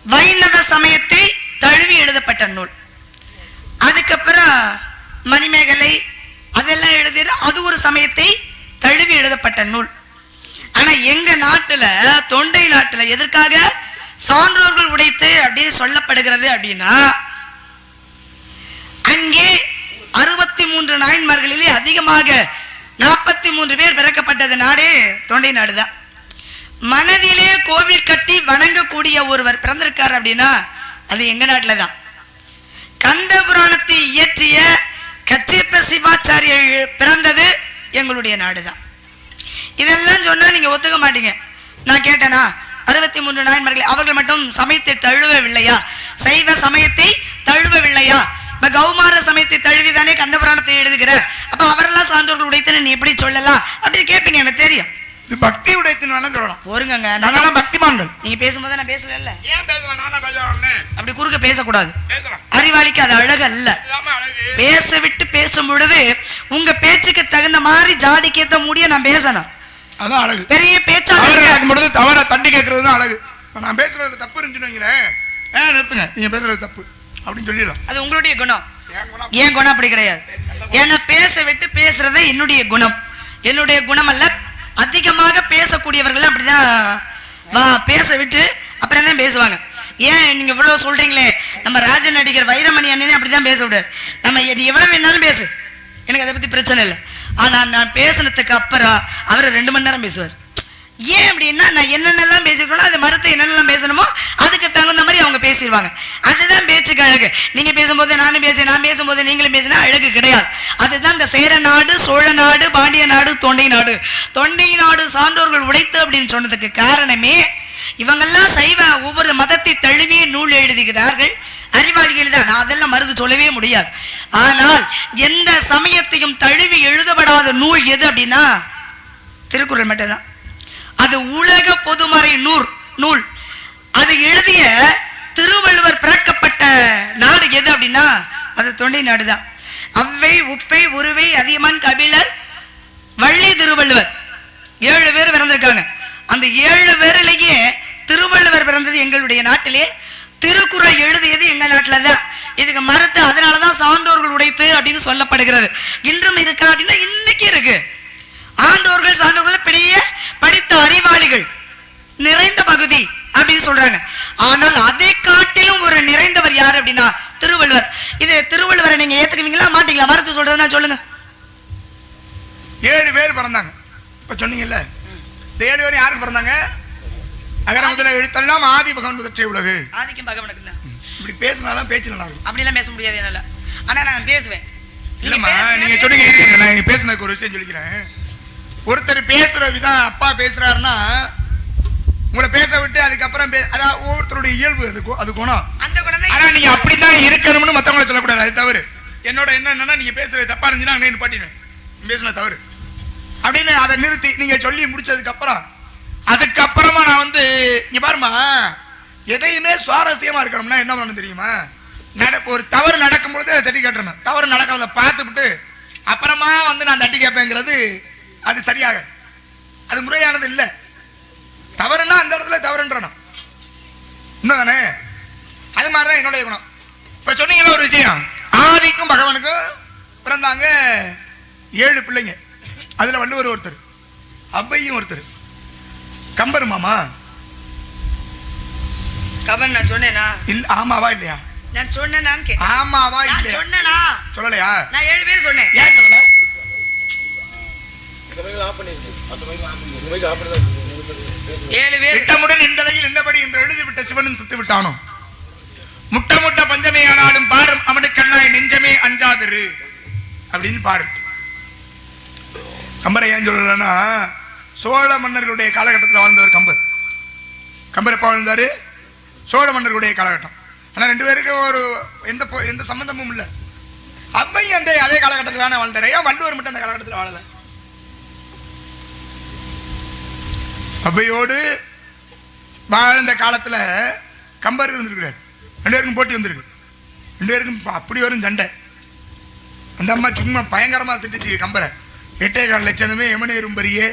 Speaker 2: வைணவ சமயத்தை தழுவி எழுதப்பட்ட நூல். அதுக்கப்புறம் மணிமேகலை அதெல்லாம் எழுதிற அது ஒரு சமயத்தை தழுவி எழுதப்பட்ட நூல். ஆனா எங்க நாட்டுல தொண்டை நாட்டுல எதற்காக சான்றோர்கள் உடைத்து அப்படின்னு சொல்லப்படுகிறது அப்படின்னா, அங்கே 63 நாயன்மார்களிலே அதிகமாக 43 பேர் பிறக்கப்பட்டது நாடே தொண்டை நாடுதான். மனதிலே கோவில் கட்டி வணங்கக்கூடிய ஒருவர் பிறந்திருக்கார் அப்படின்னா அது எங்க நாட்டுல தான். கந்த புராணத்தை இயற்றிய கச்சியப்ப சிவாச்சாரியர் பிறந்தது எங்களுடைய நாடுதான். இதெல்லாம் சொன்னா நீங்க ஒத்துக்க மாட்டீங்க. நான் கேட்டேனா 63 நாயன்மார்கள் அவர்கள் மட்டும் சமயத்தை தழுவவில்லையா, சைவ சமயத்தை தழுவவில்லையா? இப்ப கௌமார சமயத்தை தழுவிதானே கந்த புராணத்தை எழுதுகிற, அப்ப அவரெல்லாம் சான்றோர்கள் உடைத்துன்னு நீ எப்படி சொல்லலாம் அப்படின்னு கேட்பீங்க. எனக்கு தெரியும்
Speaker 1: இது பக்தி உடைத்துன்னு வேணா சொல்லலாம்.
Speaker 2: போருங்க,
Speaker 1: நாங்கெல்லாம் பக்திமான்கள்.
Speaker 2: நீங்க பேசும்போது நான் பேசல,
Speaker 1: ஏன் பேசலாம்? நானா பேசலாம்.
Speaker 2: அப்படி குறுக்க பேசக்கூடாது.
Speaker 1: பேசலாம்.
Speaker 2: அறிவாளிக்கு அது அழகு அல்ல. பேச விட்டு பேசும் பொழுது உங்க பேச்சுக்கு தகுந்த மாதிரி ஜாடிக்கேத்த முடிய நான் பேசணும்.
Speaker 1: அதான் அழகு.
Speaker 2: பெரிய பேச்சாளர்
Speaker 1: தவற தட்டி கேட்கறது தான் அழகு. நான் பேசுறது தப்பு இருந்துச்சுன்னு நிறுத்துங்க, நீங்க பேசுறது தப்பு அப்படின்னு சொல்லிடலாம்.
Speaker 2: அது உங்களுடைய குணம். ஏன் குணம் அப்படி கிடையாது. ஏன்னா பேச விட்டு பேசுறது என்னுடைய குணம். என்னுடைய குணம் அல்ல. அதிகமாக பேசக்கூடியவர்கள் அப்படிதான் பேச விட்டு அப்புறம் தான் பேசுவாங்க. ஏன் நீங்க இவ்வளவு சொல்றீங்களே, நம்ம ராஜ நடிகர் வைரமணி அண்ணனே அப்படிதான் பேச விடாரு. நம்ம எவ்வளவு வேணாலும் பேசு, எனக்கு அதை பத்தி பிரச்சனை இல்லை. ஆனா நான் பேசுனதுக்கு அப்புறம் அவர் 2 மணி நேரம் பேசுவார். ஏன் அப்படின்னா நான் என்னென்னலாம் பேசிக்கணும் அது மறுத்து என்னென்னலாம் பேசணுமோ அதுக்கு தகுந்த மாதிரி அவங்க பேசிடுவாங்க. அதுதான் பேச்சுக்கு அழகு. நீங்க பேசும்போது நானும் பேசி, நான் பேசும்போது நீங்களும் பேசினா அழகு கிடையாது. அதுதான் இந்த சேர நாடு, சோழ நாடு, பாண்டிய நாடு, தொண்டை நாடு. தொண்டை நாடு சான்றோர்கள் உடைத்து அப்படின்னு சொன்னதுக்கு காரணமே இவங்கெல்லாம் சைவ ஒவ்வொரு மதத்தை தழுவிய நூல் எழுதுகிறார்கள். அறிவாளிகள் தான், நான் அதெல்லாம் மறுத்து சொல்லவே முடியாது. ஆனால் எந்த சமயத்தையும் தழுவி எழுதப்படாத நூல் எது அப்படின்னா திருக்குறள் மட்டும்தான். அது உலக பொதுமறை நூல். அது எழுதிய திருவள்ளுவர் பிறக்கப்பட்ட நாடு எது அப்படின்னா அது தொண்டை நாடுதான். அவ்வை, உப்பை, உருவை, அதியமான், கபிலர், வள்ளி, திருவள்ளுவர் 7 பேர் பிறந்திருக்காங்க. அந்த 7 பேரிலேயே திருவள்ளுவர் பிறந்தது எங்களுடைய நாட்டிலே. திருக்குறள் எழுதியது எங்க நாட்டில தான். இதுக்கு மறுத்து அதனாலதான் சான்றோர்கள் உடைத்து அப்படின்னு சொல்லப்படுகிறது. இன்றும் இருக்கா அப்படின்னா இன்னைக்கு இருக்கு. ஆண்டோர்கள் சான்றோர்கள் பெரிய படித்த அறிவாளிகள் நிறைந்த பகுதி அப்படின்னு சொல்றாங்க. ஆனால் அதை காட்டிலும் ஒரு நிறைந்தவர் யார் அப்படின்னா திருவள்ளுவர். இது திருவள்ளுவரை நீங்க ஏத்துக்குவீங்களா மாட்டீங்களா? மறுத்து சொல்றதுன்னா சொல்லுங்க.
Speaker 1: 7 பேர் பிறந்தாங்க. இப்ப சொன்னீங்கல்ல, இந்த 7 பேர் யாருக்கு பிறந்தாங்க? அகர முதல எழுத்தெல்லாம் ஆதி பகவன் முதற்றே உலகு.
Speaker 2: ஆதிக்கும் பகவனுக்கு தான்.
Speaker 1: இப்படி பேசினாதான் பேச்சு நல்லா இருக்கும்.
Speaker 2: அப்படிலாம் பேச முடியாது என்னால. ஆனா நான் பேசுவேன்.
Speaker 1: நீங்க சொன்னீங்க, நான் பேசினதுக்கு ஒரு விஷயம் சொல்லிக்கிறேன். ஒருத்தர் பேசுற விதம் அப்பா பேசுறாருன்னா உங்களை பேச விட்டு அதுக்கப்புறம் அதாவது ஒவ்வொருத்தருடைய இயல்பு, அது குணம். ஆனா நீங்க அப்படித்தான் இருக்கணும்னு மத்தவங்களை சொல்லக்கூடாது. அது தவறு. என்னோட என்னன்னா நீங்க பேசுறது தப்பா இருந்துச்சுன்னா அங்கே நிப்பாட்டினேன், பேசுன தவறு அப்படின்னு அதை நிறுத்தி நீங்க சொல்லி முடிச்சதுக்கு அப்புறம் அதுக்கப்புறமா நான் இங்க பாருமா, எதையுமே சுவாரஸ்யமா இருக்கணும்னா என்ன பண்ணணும் தெரியுமா? ஒரு தவறு நடக்கும்பொழுது அதை தட்டி கேட்டணும். தவறு நடக்கிறத பார்த்துவிட்டு அப்புறமா நான் தட்டி கேட்பேங்கிறது அது சரியாக, அது முறையானது இல்லை. தவறுனா அந்த இடத்துல தவறுன்றணும். இன்னும் அது மாதிரிதான் என்னுடைய குணம். இப்ப சொன்னீங்களா ஒரு விஷயம், ஆதிக்கும் பகவானுக்கும் பிறந்தாங்க 7 பிள்ளைங்க. அதுல வள்ளுவர் ஒருத்தர், அவ்வையும் ஒருத்தர், கம்பர் மாமா.
Speaker 2: கம்பர் நான் சொன்னேனா? இல்ல,
Speaker 1: ஆமாவா இல்லையா?
Speaker 2: நான் சொன்னேனான்னு கேட்டேன்.
Speaker 1: ஆமாவா இல்லையா?
Speaker 2: சொன்னேனா?
Speaker 1: சொல்லலையா?
Speaker 2: நான் 7 பேர் சொன்னேன்.
Speaker 1: ஏன் சொல்லல? திட்டமுடன் இந்தலையில் இன்னபடி என்று எழுதிவிட்ட சிவனும் சுத்து விட்டானோ, முட்ட முட்ட பஞ்சமே ஆனாலும் பாரும் அவனுக்கு கண்ணாய் நெஞ்சமே அஞ்சாதிரு அப்படின்னு பாரு. கம்பரை ஏன் சொல்லலன்னா, சோழ மன்னர்களுடைய காலகட்டத்தில் வாழ்ந்தவர் கம்பர். கம்பர் எப்ப வாழ்ந்தாரு? சோழ மன்னர்களுடைய காலகட்டம். ஆனா 2 பேருக்கு ஒரு எந்த சம்பந்தமும் இல்லை. அவ்வையும் அதே காலகட்டத்தில் வாழ்ந்தாரு. ஏன் வள்ளுவர் மட்டும் அந்த காலகட்டத்தில் வாழல? அவ்வையோடு வாழ்ந்த காலத்துல கம்பர் இருந்திருக்கிறார். 2 பேருக்கும் போட்டி வந்திருக்கு. 2 பேருக்கும் அப்படி வரும் சண்டை. அந்த அம்மா சும்மா பயங்கரமா திட்டுச்சு கம்பரை. 8,4 லட்சமே எமனேரும் பரியே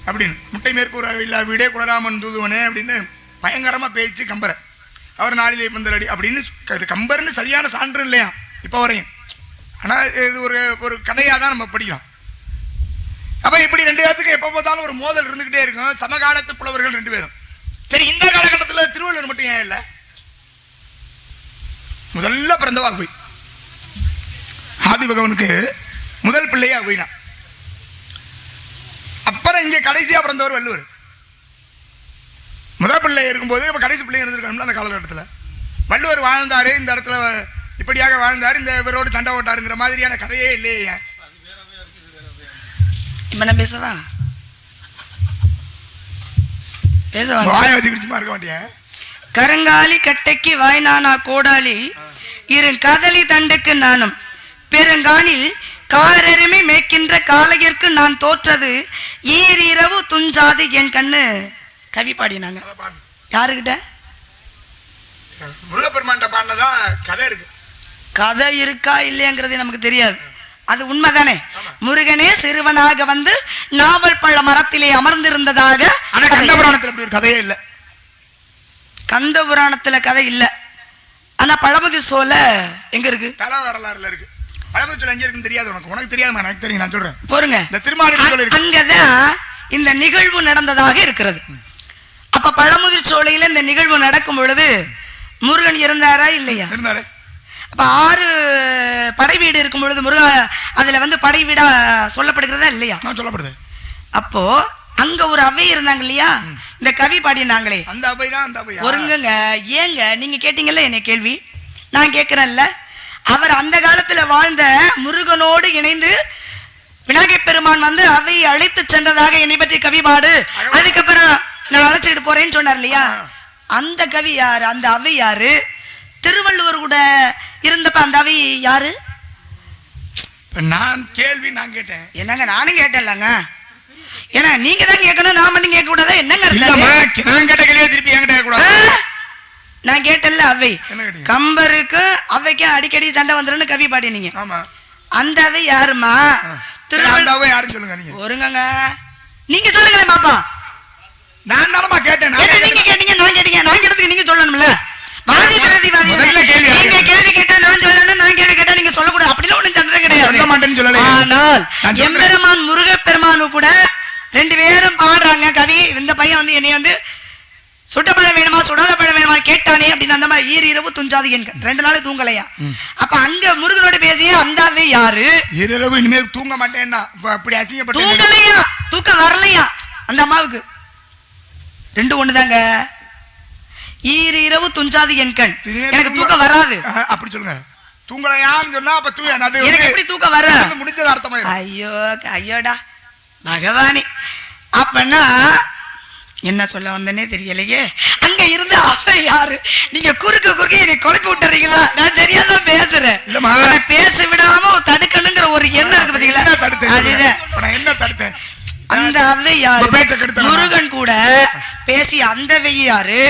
Speaker 1: அப்படின்னு, முட்டை மேற்கூற இல்லா வீடே குலராமன் தூதுவனே அப்படின்னு பயங்கரமா பேச்சு கம்பரை. அவர் நாளிலே பந்தலடி அப்படின்னு. கம்பர்னு சரியான சான்று இல்லையா இப்ப வரையும். ஆனா இது ஒரு கதையா தான் நம்ம படிக்கிறோம். அப்ப இப்படி 2 பேருக்கு எப்ப பார்த்தாலும் ஒரு மோதல் இருந்துகிட்டே இருக்கும். சமகாலத்து புலவர்கள் 2 பேரும். சரி, இந்த காலகட்டத்தில் திருவள்ளுவர் மட்டும் ஏன் இல்லை? முதல்ல பிறந்தவா அவ்வை. ஆதி பகவனுக்கு முதல் பிள்ளையா அவ்வைனா. அப்புறம் இங்க கடைசியா பிறந்தவர் வள்ளுவர். முதல் பிள்ளை இருக்கும்போது இப்ப கடைசி பிள்ளை இருந்திருக்கணும்ல அந்த காலகட்டத்தில். வள்ளுவர் வாழ்ந்தாரு, இந்த இடத்துல இப்படியாக வாழ்ந்தாரு, இந்த இவரோடு சண்டை ஓட்டாருங்கிற மாதிரியான கதையே இல்லையே.
Speaker 2: பேசவா பேசவா
Speaker 1: வாய வச்சு குடிச்சுமா இருக்க மாட்டேன்.
Speaker 2: கருங்காலி கட்டைக்கு வாய்நானா கோடாலி இரு கதலி தண்டுக்கு நானும் பெருங்கானில் காரெருமை மேய்க்கின்ற காலையர்க்கு நான் தோற்றது ஈரிரவு துஞ்சாது என் கண்ணு. கவி பாடினாங்க. யாருக்கிட்ட?
Speaker 1: முருகப்பெருமான்ட்ட பாடினதான் கதை இருக்கு.
Speaker 2: கதை இருக்கா இல்லையாங்கிறது நமக்கு தெரியாது. அது உண்மைதானே. முருகனே சிறுவனாக வந்து நாவல் பழ மரத்திலே அமர்ந்திருந்ததாக.
Speaker 1: கந்த புராணத்துல அப்படி ஒரு கதையே இல்லை.
Speaker 2: கந்த புராணத்துல கதை இல்ல. ஆனா பழமுதிர் சோலை எங்க இருக்கு? தல
Speaker 1: வரலாறுல இருக்கு. பழமுதிர் சோலை எங்க இருக்குன்னு தெரியாது உனக்கு? உனக்கு தெரியாது, எனக்கு தெரியும், நான் சொல்றேன்.
Speaker 2: போருங்க.
Speaker 1: இந்த திருமாலிருஞ்சோலை இருக்கு.
Speaker 2: அங்கதான் இந்த நிகழ்வு நடந்ததாக இருக்கிறது. அப்ப பழமுதிர் சோலையில இந்த நிகழ்வு நடக்கும் பொழுது முருகன் இருந்தாரா இல்லையா?
Speaker 1: இருந்தாரு.
Speaker 2: அப்ப 6 படை வீடு இருக்கும் பொழுது முருகன் அதுல வந்து படை வீடா சொல்லப்படுகிறதா இல்லையா?
Speaker 1: சொல்லப்படுது.
Speaker 2: அப்போ அங்க ஒரு அவை இருந்தாங்க இல்லையா, இந்த கவி பாடினாங்களே,
Speaker 1: அந்த அவை தான். அந்த அவை
Speaker 2: ஒருங்க. ஏங்க நீங்க கேட்டீங்கல்ல என்ன கேள்வி, நான் கேட்கிறேன்ல. அவர் அந்த காலத்துல வாழ்ந்த முருகனோடு இணைந்து விநாயகப் பெருமான் வந்து அவையை அழைத்து சென்றதாக என்னை பற்றி கவி பாடு, அதுக்கப்புறம் நான் அழைச்சிட்டு போறேன்னு சொன்னார் இல்லையா, அந்த கவி யாரு? அந்த அவை யாரு? திருவள்ளுவர் கூட இருந்தப்ப அந்த அவை யாரு?
Speaker 1: நான் கேள்வி நான் கேட்டேன்.
Speaker 2: என்னங்க நானும் கேட்டேன்லங்க. ஏன்னா நீங்க தான் கேட்கணும், நான் மட்டும் கேட்க கூடாதா? என்னங்க
Speaker 1: நான் கேட்ட கேள்வியை திருப்பி என்கிட்ட கேட்க கூடாது.
Speaker 2: நான் கேட்டல அவை கம்பருக்கு அவைக்கு அடிக்கடி சண்டை வந்துருன்னு கவி பாடினீங்க. அந்த அவை யாருமா?
Speaker 1: திருவள்ளுவர் யாருன்னு சொல்லுங்க. நீங்க
Speaker 2: ஒருங்க நீங்க சொல்லுங்களேன் பாப்பா.
Speaker 1: நான் தானமா கேட்டேன்.
Speaker 2: நீங்க கேட்டீங்க, நான் கேட்டீங்க. நான் கேட்டதுக்கு நீங்க சொல்லணும்ல. வாதி பிரதிவாதி. நீங்க கேள்வி கேட்டா நான் சொல்லணும், நான் கேள்வி கேட்டா நீங்க சொல்லக்கூடாது. அப்படிலாம் ஒண்ணும் சண்டை கிடையாது. ஆனால் எம்பெருமான் முருகப்பெருமானு கூட 2 பேரும் பாடுறாங்க கவி. இந்த பையன் வந்து என்னைய வந்து சுட்டப்பழம் வேணுமா சுடாத பழம் வேணுமா கேட்டானே அப்படின்னு அந்த மாதிரி ஈரிரவு துஞ்சாது என்க 2 நாள் தூங்கலையா. அப்ப அங்க முருகனோட பேசிய அந்தாவே யாரு?
Speaker 1: ஈரிரவு இனிமேல் தூங்க மாட்டேன்னா அப்படி அசிங்கப்பட்டு
Speaker 2: தூங்கலையா, தூக்கம் வரலையா அந்த அம்மாவுக்கு? 2 ஒண்ணுதாங்க. ஈரிரவு துஞ்சாது என் கண், எனக்கு தூக்கம் வராது
Speaker 1: அப்படி சொல்லுங்க. தூங்கலையான்னு சொன்னா அப்ப
Speaker 2: எனக்கு எப்படி தூக்கம் வர?
Speaker 1: முடிஞ்சது அர்த்தமா?
Speaker 2: ஐயோ ஐயோடா பகவானே. அப்பன்னா என்ன சொல்ல வந்தனே தெரியலையே. அங்க இருந்து அவ யாரு? நீங்க குறுக்க என்னை குழப்பி விட்டுறீங்களா? நான் சரியா தான் பேசுறேன். பேச விடாம தடுக்கணுங்கிற ஒரு எண்ணம் இருக்கு பாத்தீங்களா? அதுதான்
Speaker 1: என்ன தடுத்தேன்.
Speaker 2: அந்த அவை யாரு? முருகன் கூட பேசிய அந்த யாரு?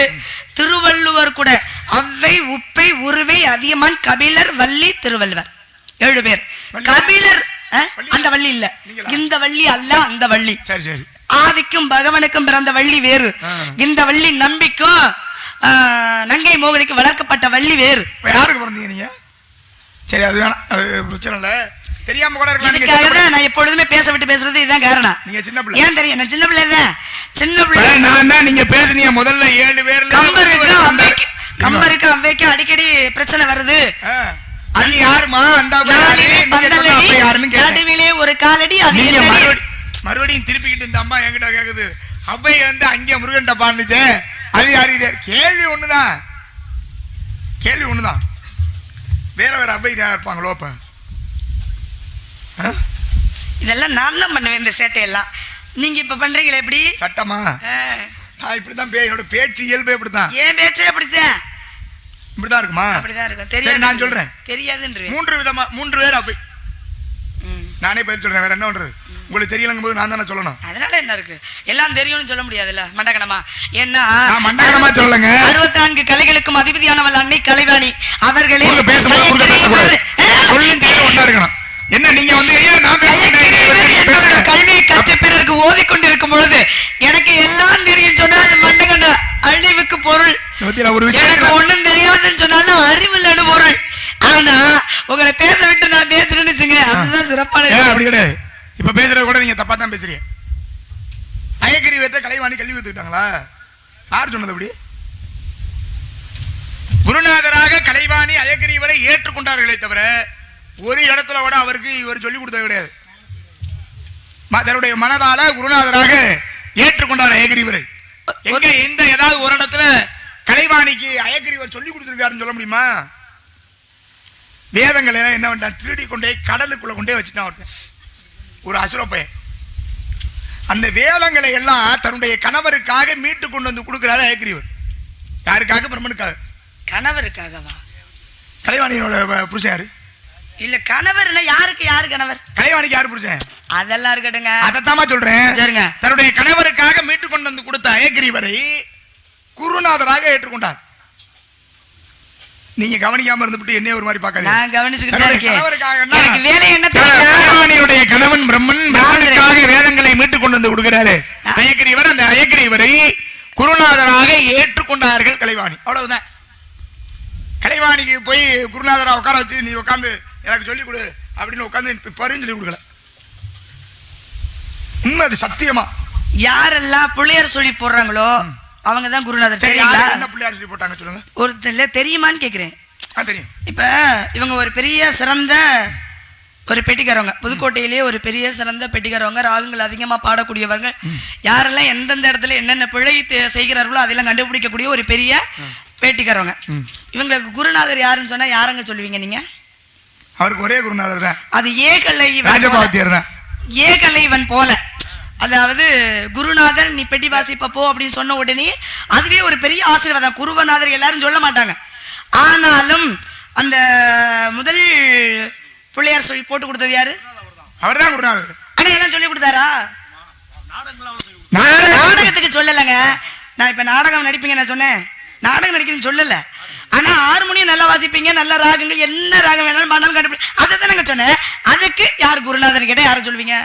Speaker 2: திருவள்ளுவர் கூட அவ்வை உப்பை உருவை அதியமான் கபிலர் வள்ளி திருவள்ளுவர் 7 பேர். கபிலர் அந்த வள்ளி இல்ல, இந்த வள்ளி அல்ல, அந்த வள்ளி.
Speaker 1: சரி சரி.
Speaker 2: ஆதிக்கும் பகவனுக்கும் பிறந்த வள்ளி வேறு. இந்த வள்ளி நம்பிக்கும் நங்கை மோகனுக்கு வளர்க்கப்பட்ட வள்ளி வேறு.
Speaker 1: யாருக்கு பிறந்தீங்க நீங்க? சரி, அது வேணாம், அது பிரச்சனை இல்ல. தெரியாம கூட இருக்கலாம்.
Speaker 2: நான் எப்பொழுதுமே பேச விட்டு பேசுறது இதுதான் காரணம்.
Speaker 1: நீங்க சின்ன பிள்ளை.
Speaker 2: ஏன் தெரியும்? நான் சின்ன பிள்ளை தான். சின்ன பிள்ளை
Speaker 1: நான் தான். நீங்க பேசுனீங்க முதல்ல 7 பேர்ல
Speaker 2: கம்பருக்கு அவ்வைக்கு அடிக்கடி பிரச்சனை வருது.
Speaker 1: அது யாருமா? அந்த
Speaker 2: நடுவிலே ஒரு காலடி.
Speaker 1: மறுபடியும் திருப்பிக்கிட்டு இந்த அம்மா என்கிட்ட கேக்குது, அவ்வை வந்து அங்கே முருகன்ட்ட பாண்டுச்சே, அது யாரு? கேள்வி ஒண்ணுதான், கேள்வி ஒண்ணுதான். வேற வேற அவ்வை தான் இருப்பாங்களோ? அப்ப
Speaker 2: இதெல்லாம் நான் தான் பண்ணுவேன் இந்த சேட்டையெல்லாம். நீங்க இப்ப பண்றீங்களே எப்படி
Speaker 1: சட்டமா? நான் இப்படிதான் என்னோட பேச்சு இயல்பே இப்படிதான்.
Speaker 2: ஏன் பேச்சே அப்படித்தான்
Speaker 1: இப்படிதான் இருக்குமா?
Speaker 2: அப்படிதான் இருக்கும். தெரியாது,
Speaker 1: நான் சொல்றேன்
Speaker 2: தெரியாதுன்றேன்.
Speaker 1: 3 பேர் அப்படி நானே பதில் சொல்றேன். வேற என்ன பண்றது? உங்களுக்கு தெரியலங்கும் போது நான் தானே சொல்லணும்.
Speaker 2: அதனால என்ன இருக்கு, எல்லாம் தெரியும்னு சொல்ல முடியாதுல்ல மண்டகனமா. ஏன்னா
Speaker 1: மண்டகனமா சொல்லுங்க.
Speaker 2: 64 கலைகளுக்கும் அதிபதியானவள் அன்னை கலைவாணி அவர்களே.
Speaker 1: ஒண்ணா இருக்கணும். என்ன நீங்க வந்து
Speaker 2: கல்வியை கற்ற பிறருக்கு ஓதிக்கொண்டிருக்கும் பொழுது எனக்கு எல்லாம் தெரியும் சொன்னா அது மண்டகன அழிவுக்கு பொருள். எனக்கு ஒண்ணும் தெரியாதுன்னு சொன்னாலும் அறிவில் பொருள். ஆனா உங்களை பேச விட்டு நான் பேசுறேன்னு வச்சுங்க, அதுதான் சிறப்பான.
Speaker 1: அப்படி கிடையாது. இப்ப பேசுறது கூட நீங்க தப்பா தான் பேசுறீங்க. அயக்கிரி வேற்ற கலைவாணி கல்வி கத்துக்கிட்டாங்களா? யார் சொன்னது அப்படி? குருநாதராக கலைவாணி அயக்கிரிவரை ஏற்றுக்கொண்டார்களே தவிர ஒரு இடத்துல கூட அவருக்கு இவர் சொல்லிக் கொடுத்தது கிடையாது. தன்னுடைய மனதால குருநாதராக ஏற்றுக்கொண்டார் அயக்கிரிவரை. எங்க எந்த ஏதாவது ஒரு இடத்துல கலைவாணிக்கு அயக்கிரிவர் சொல்லிக் கொடுத்திருக்காருன்னு சொல்ல முடியுமா? வேதங்கள் எல்லாம் என்ன பண்ணா திருடி கொண்டே கடலுக்குள்ள கொண்டே வச்சுட்டான் ஒருத்தன், ஒரு அசுரப்பையன். அந்த வேதங்களை எல்லாம் தன்னுடைய கணவருக்காக மீட்டு கொண்டு வந்து கொடுக்கிறாரு அயக்கிரிவர். யாருக்காக? பிரம்மனுக்காக.
Speaker 2: கணவருக்காகவா?
Speaker 1: கலைவாணியோட புருஷன் யாரு?
Speaker 2: இல்ல கணவர்னா யாருக்கு? யாரு கணவர்?
Speaker 1: கலைவாணிக்கு யாரு புருஷன்?
Speaker 2: அதெல்லாம் இருக்கட்டுங்க,
Speaker 1: அதத்தான் சொல்றேன்.
Speaker 2: சரிங்க.
Speaker 1: தன்னுடைய கணவருக்காக மீட்டு கொண்டு வந்து கொடுத்த அயக்கிரிவரை குருநாதராக ஏற்றுக்கொண்டார். நீங்க கவனிக்காம இருந்துட்டு என்ன ஒரு மாதிரி பார்க்காதீங்க.
Speaker 2: நான் கவனிச்சுக்கிட்டே இருக்கேன்.
Speaker 1: எனக்கு வேலை என்ன தெரியும்? கலைவாணியுடைய கணவன் பிரம்மனுக்காக வேதங்களை மீட்டு கொண்டு வந்து கொடுக்கிறாரு அயக்கிரிவர். அந்த அயக்கிரிவரை குருநாதராக ஏற்றுக்கொண்டார்கள் கலைவாணி. அவ்வளவுதான். கலைவாணிக்கு போய் குருநாதரா உட்கார வச்சு நீ உட்காந்து எனக்கு சொல்லிக் கொடு அப்படின்னு உட்காந்து பரிந்து சொல்லி கொடுக்கல. உண்மை, அது சத்தியமா.
Speaker 2: யாரெல்லாம் பிள்ளையார் சொல்லி போடுறாங்களோ அவங்க தான் குருநாதர். தெரியுங்களா?
Speaker 1: என்ன பிள்ளையார் சொல்லி போட்டாங்க சொல்லுங்க.
Speaker 2: ஒருத்தர்ல தெரியுமான்னு கேக்குறேன்.
Speaker 1: தெரியும்.
Speaker 2: இப்ப இவங்க ஒரு பெரிய சிறந்த ஒரு பெட்டிக்காரவங்க, புதுக்கோட்டையிலேயே ஒரு பெரிய சிறந்த பெட்டிக்காரவங்க, ராகங்கள் அதிகமா பாடக்கூடியவர்கள். யாரெல்லாம் எந்தெந்த இடத்துல என்னென்ன பிழை செய்கிறார்களோ அதெல்லாம் கண்டுபிடிக்கக்கூடிய ஒரு பெரிய பேட்டிக்காரவங்க. இவங்களுக்கு குருநாதர் யாருன்னு சொன்னா யாருங்க சொல்லுவீங்க நீங்க?
Speaker 1: அவருக்கு ஒரே குருநாதர் தான். அது
Speaker 2: ஏகலைவன் போல. அதாவது குருநாதர் நீ பெட்டி வாசிப்ப போ அப்படின்னு சொன்ன உடனே அதுவே ஒரு பெரிய ஆசீர்வாதம். குருவநாதர் எல்லாரும் சொல்ல மாட்டாங்க. ஆனாலும் அந்த முதல் பிள்ளையார் சொல்லி போட்டு கொடுத்தது யாரு?
Speaker 1: அவர்தான் குருநாதர்.
Speaker 2: ஆனா எல்லாம் சொல்லி கொடுத்தாரா? நாடகத்துக்கு சொல்லலைங்க. நான் இப்ப நாடகம் நடிப்பீங்க நான் சொன்னேன், நாடகம் நடிக்கணும்னு சொல்லல. ஆனா ஹார்மோனியம் நல்லா வாசிப்பீங்க, நல்ல ராகங்கள், என்ன ராகம் வேணாலும் பண்ணாலும் கண்டுபிடி, அதை தான் நாங்க சொன்னேன். அதுக்கு யார் குருநாதர் கேட்டா யாரை சொல்லுவீங்க?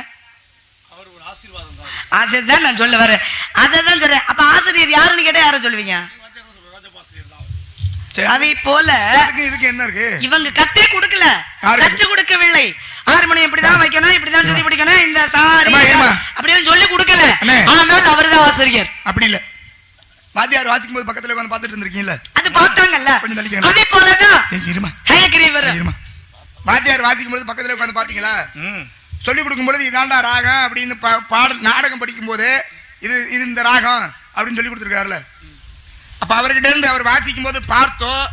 Speaker 2: அதுதான் நான் சொல்ல வரேன், அதான் சொல்றேன். அப்ப ஆசிரியர் யாருன்னு கேட்டா யாரை சொல்லுவீங்க? அதை போல
Speaker 1: இதுக்கு என்ன இருக்கு?
Speaker 2: இவங்க கத்தே கொடுக்கல, கற்று கொடுக்கவில்லை. ஹார்மோனியம் இப்படிதான் வைக்கணும், இப்படிதான் சுத்தி பிடிக்கணும், இந்த சாரி அப்படின்னு சொல்லி கொடுக்கல. ஆனால் அவர்தான் ஆசிரியர்.
Speaker 1: அப்படி இல்ல, வாத்தியார் வாசிக்கும் போது பக்கத்துல உட்கார்ந்து பார்த்துட்டு இருந்திருக்கீங்கல்ல,
Speaker 2: அது பார்த்தாங்கல்ல. அதே போலதான்
Speaker 1: வாத்தியார் வாசிக்கும் போது பக்கத்துல உட்கார்ந்து பாத்தீங்களா? சொல்லி கொடுக்கும் பொழுது இதாண்டா ராகம் அப்படின்னு பாடல் நாடகம் படிக்கும் போது இது இந்த ராகம் அப்படின்னு சொல்லி கொடுத்துருக்காருல்ல. அப்ப அவர்கிட்ட இருந்து அவர் வாசிக்கும் போது பார்த்தோம்.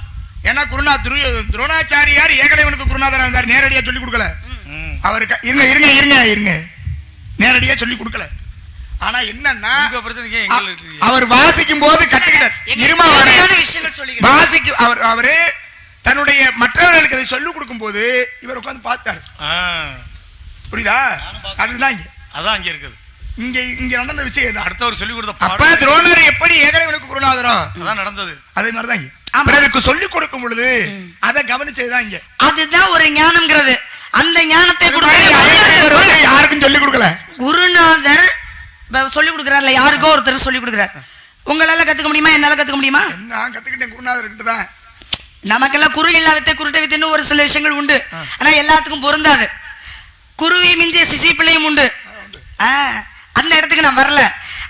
Speaker 1: ஏன்னா துரோணாச்சாரியார் ஏகலைவனுக்கு குருநாதரா இருந்தார், நேரடியா சொல்லி கொடுக்கல. அவருக்கு இருங்க நேரடியா சொல்லி கொடுக்கல. ஆனா என்னன்னா அவர் வாசிக்கும் போது கத்துக்கிட்டார். வாசிக்கும் அவரு தன்னுடைய மற்றவர்களுக்கு அதை சொல்லிக் கொடுக்கும் போது இவர் உட்கார்ந்து பார்த்தார். புரியுதா? அதுதான் இங்க, அதான் இங்க இருக்குது. இங்க நடந்த விஷயம் அடுத்தவர் சொல்லி கொடுத்த. அப்ப துரோணர் எப்படி ஏகலைவனுக்கு குருநாதரோ அதான் நடந்தது. அதே மாதிரிதான் இங்க பிறருக்கு சொல்லிக் கொடுக்கும் பொழுது அதை கவனிச்சதுதான் இங்க. அதுதான் ஒரு ஞானம்ங்கிறது. அந்த ஞானத்தை யாருக்கும் சொல்லிக் கொடுக்கல. குருநாதர் சொல்லிக் கொடுக்கிறார்ல, யாருக்கோ ஒருத்தர் சொல்லிக் கொடுக்கிறார். உங்களால கத்துக்க முடியுமா? என்னால கத்துக்க முடியுமா? நான் கத்துக்கிட்டேன் குருநாதர் கிட்ட தான். நமக்கெல்லாம் குரு இல்லா வித்தை குருட்ட வித்தைன்னு ஒரு சில விஷயங்கள் உண்டு. ஆனா எல்லாத்துக்கும் பொருந்தாது. குருவி மிஞ்சிய சிசி பிள்ளையும் உண்டு. அந்த இடத்துக்கு நான் வரல.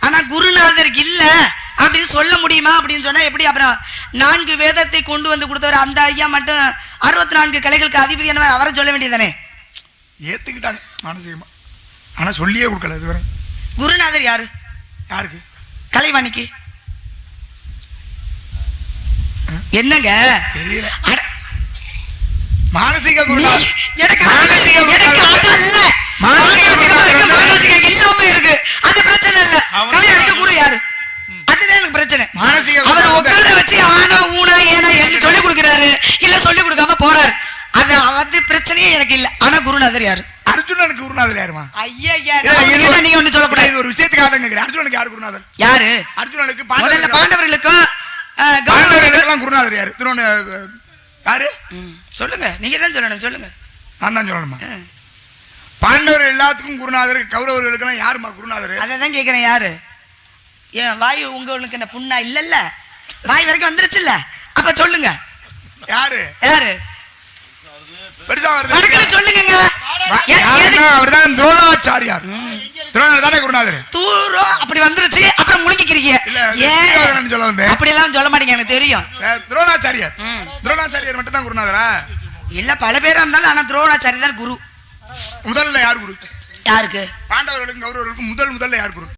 Speaker 1: ஆனா குருநாதருக்கு இல்ல அப்படின்னு சொல்ல முடியுமா அப்படின்னு சொன்னா எப்படி? அப்புறம் 4 வேதத்தை கொண்டு வந்து கொடுத்தவர் அந்த ஐயா மட்டும் 64 கலைகளுக்கு அதிபதியானவர், அவரை சொல்ல வேண்டியதானே? ஏத்துக்கிட்டாங்க மனசியமா. ஆனா சொல்லியே கொடுக்கல இதுவரை. குருநாதர் யாரு? யாருக்கு? கலைவாணிக்கு. என்னங்க தெரியல. மானசீக குருநாதர். எனக்கு அதல்ல. மானசீக
Speaker 2: கல்யாணம் அடிக்க குரு யாரு? அதுதான் எனக்கு பிரச்சனை.
Speaker 1: மானசீக
Speaker 2: அவர் உட்கார வச்சு ஆனா ஊனா ஏனா எல்லாம் சொல்லி கொடுக்கிறாரு, இல்ல சொல்லி கொடுக்காம போறாரு. அது வந்து பிரச்சனையே எனக்கு இல்ல. ஆனா குருநாதர் யாரு?
Speaker 1: அர்ஜுனனுக்கு குருநாதர் யாருமா?
Speaker 2: ஐயா நீங்க ஒண்ணு சொல்லக்கூடாது.
Speaker 1: இது ஒரு விஷயத்துக்காக கேக்குறேன். அர்ஜுனனுக்கு யாரு குருநாதர்?
Speaker 2: யாரு?
Speaker 1: அர்ஜுனனுக்கு
Speaker 2: பாண்டவர்களுக்கும்
Speaker 1: பாண்டவர்களுக்கெல்லாம் குருநாதர் யாரு? யாரு
Speaker 2: சொல்லுங்க, நீங்க தான் சொல்லணும். சொல்லுங்க,
Speaker 1: நான் தான் சொல்லணுமா? பாண்டவர் எல்லாத்துக்கும் குருநாதர், கௌரவர்களுக்கு யாருமா குருநாதர்? அதான்
Speaker 2: கேக்குறேன். யாரு? ஏன் வாய் உங்களுக்கு என்ன புண்ணா? இல்ல வாய் வரைக்கும் வந்துருச்சுல்ல, அப்ப சொல்லுங்க
Speaker 1: யாரு?
Speaker 2: யாரு
Speaker 1: பெருசா வருது
Speaker 2: சொல்லுங்க.
Speaker 1: அவர்தான் துரோணாச்சாரியார். துரோணர் தானே குருநாதர்.
Speaker 2: தூரம் அப்படி வந்துருச்சு, அப்புறம் முழுங்கிக்கிறீங்க.
Speaker 1: சொல்ல வந்தேன்.
Speaker 2: அப்படி எல்லாம் சொல்ல மாட்டீங்க, எனக்கு தெரியும்.
Speaker 1: துரோணாச்சாரியார். துரோணாச்சாரியார் மட்டும் தான் குருநாதரா?
Speaker 2: இல்ல பல பேரா இருந்தாலும், ஆனா துரோணாச்சாரி தான் குரு.
Speaker 1: முதல்ல யார் குரு?
Speaker 2: யாருக்கு?
Speaker 1: பாண்டவர்களுக்கும் கௌரவர்களுக்கும் முதல்ல யார் குரு?